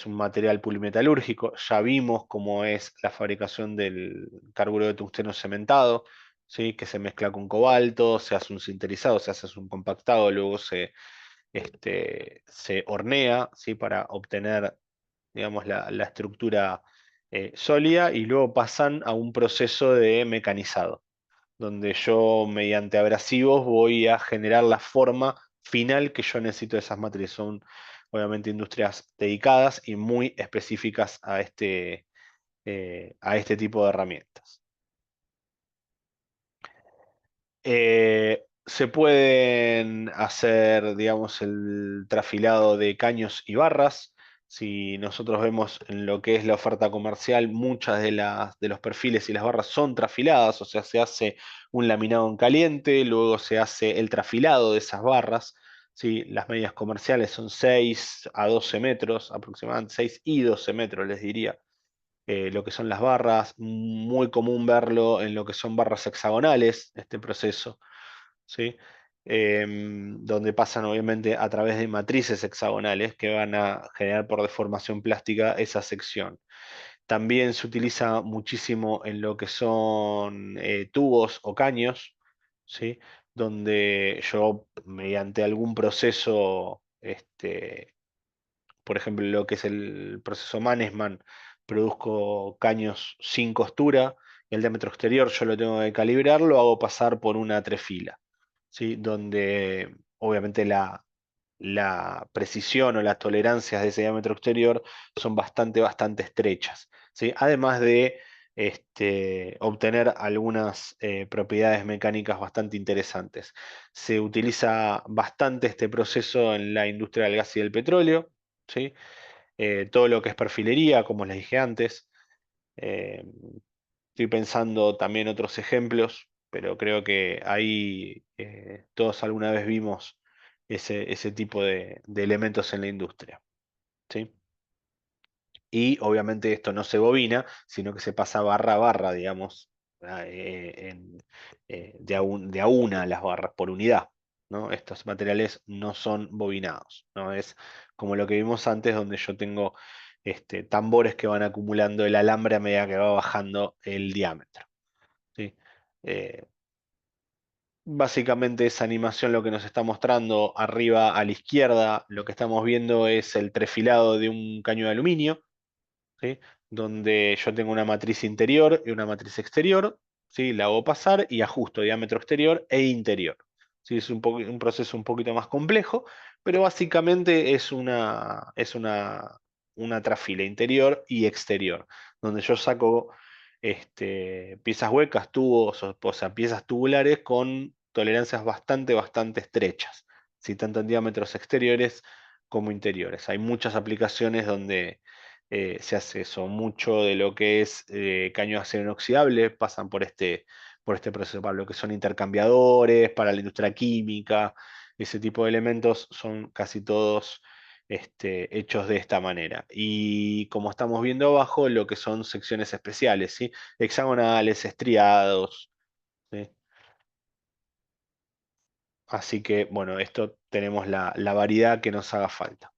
un material polimetalúrgico. Ya vimos cómo es la fabricación del carburo de tungsteno cementado, ¿sí? Que se mezcla con cobalto, se hace un sinterizado, se hace un compactado, luego se hornea, ¿sí? Para obtener, digamos, la estructura sólida, y luego pasan a un proceso de mecanizado, donde yo mediante abrasivos voy a generar la forma final que yo necesito de esas matrices. Son obviamente industrias dedicadas y muy específicas a este tipo de herramientas. Se pueden hacer, digamos, el trafilado de caños y barras. Si nosotros vemos en lo que es la oferta comercial, muchas de los perfiles y las barras son trafiladas, o sea, se hace un laminado en caliente, luego se hace el trafilado de esas barras. ¿Sí? Las medidas comerciales son 6 a 12 metros, aproximadamente 6 y 12 metros, les diría. Lo que son las barras, muy común verlo en lo que son barras hexagonales, este proceso, ¿sí? Donde pasan obviamente a través de matrices hexagonales que van a generar por deformación plástica esa sección. También se utiliza muchísimo en lo que son tubos o caños, ¿sí? Donde yo, mediante algún proceso por ejemplo, lo que es el proceso Mannesmann, produzco caños sin costura y el diámetro exterior yo lo tengo que calibrar, lo hago pasar por una trefila, ¿sí? Donde obviamente la precisión o las tolerancias de ese diámetro exterior son bastante estrechas, ¿sí? Además de obtener algunas propiedades mecánicas bastante interesantes. Se utiliza bastante este proceso en la industria del gas y del petróleo, ¿sí? Todo lo que es perfilería, como les dije antes. eh, Estoy pensando también otros ejemplos, pero creo que ahí todos alguna vez vimos ese tipo de elementos en la industria, ¿sí? Y obviamente esto no se bobina, sino que se pasa barra a barra, digamos, de a una las barras por unidad, ¿no? Estos materiales no son bobinados, ¿no? Es como lo que vimos antes, donde yo tengo tambores que van acumulando el alambre a medida que va bajando el diámetro, ¿sí? Eh, Básicamente esa animación lo que nos está mostrando arriba a la izquierda, lo que estamos viendo es el trefilado de un caño de aluminio, ¿sí? Donde yo tengo una matriz interior y una matriz exterior, ¿sí? La hago pasar y ajusto diámetro exterior e interior, ¿sí? Es un proceso un poquito más complejo, pero básicamente es una trafila interior y exterior, donde yo saco piezas huecas, tubos, o sea, piezas tubulares con tolerancias bastante estrechas, ¿sí? Tanto en diámetros exteriores como interiores. Hay muchas aplicaciones donde se hace eso. Mucho de lo que es caño de acero inoxidable pasan por este proceso, para lo que son intercambiadores, para la industria química, ese tipo de elementos son casi todos hechos de esta manera. Y como estamos viendo abajo, lo que son secciones especiales, ¿sí? Hexagonales, estriados, ¿sí? Así que, bueno, esto tenemos la variedad que nos haga falta.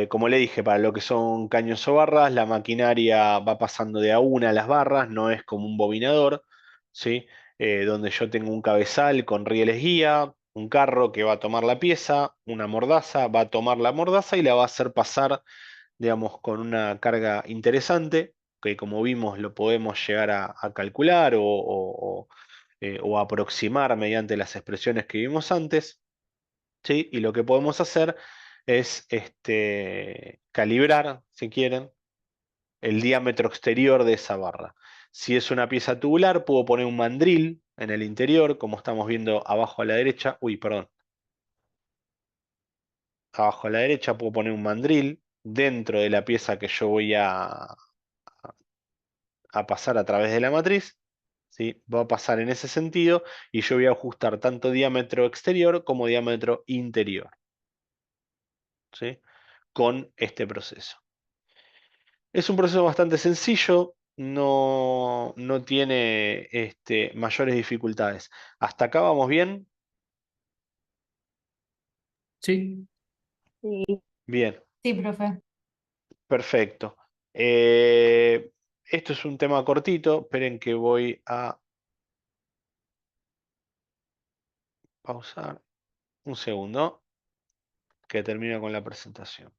Como le dije, para lo que son caños o barras, la maquinaria va pasando de a una a las barras, no es como un bobinador, ¿sí? Donde yo tengo un cabezal con rieles guía, un carro que va a tomar la pieza, una mordaza, va a tomar la mordaza y la va a hacer pasar, digamos, con una carga interesante, que como vimos lo podemos llegar a calcular o aproximar mediante las expresiones que vimos antes. ¿Sí? Y lo que podemos hacer es calibrar, si quieren, el diámetro exterior de esa barra. Si es una pieza tubular, puedo poner un mandril en el interior, como estamos viendo abajo a la derecha. Uy, perdón. Abajo a la derecha puedo poner un mandril dentro de la pieza que yo voy a pasar a través de la matriz. ¿Sí? Va a pasar en ese sentido y yo voy a ajustar tanto diámetro exterior como diámetro interior, ¿sí? Con este proceso. Es un proceso bastante sencillo, no tiene mayores dificultades. ¿Hasta acá vamos bien? Sí, Sí, Bien, Sí, profe. perfecto. Eh, Esto es un tema cortito, esperen que voy a pausar un segundo, que termino con la presentación.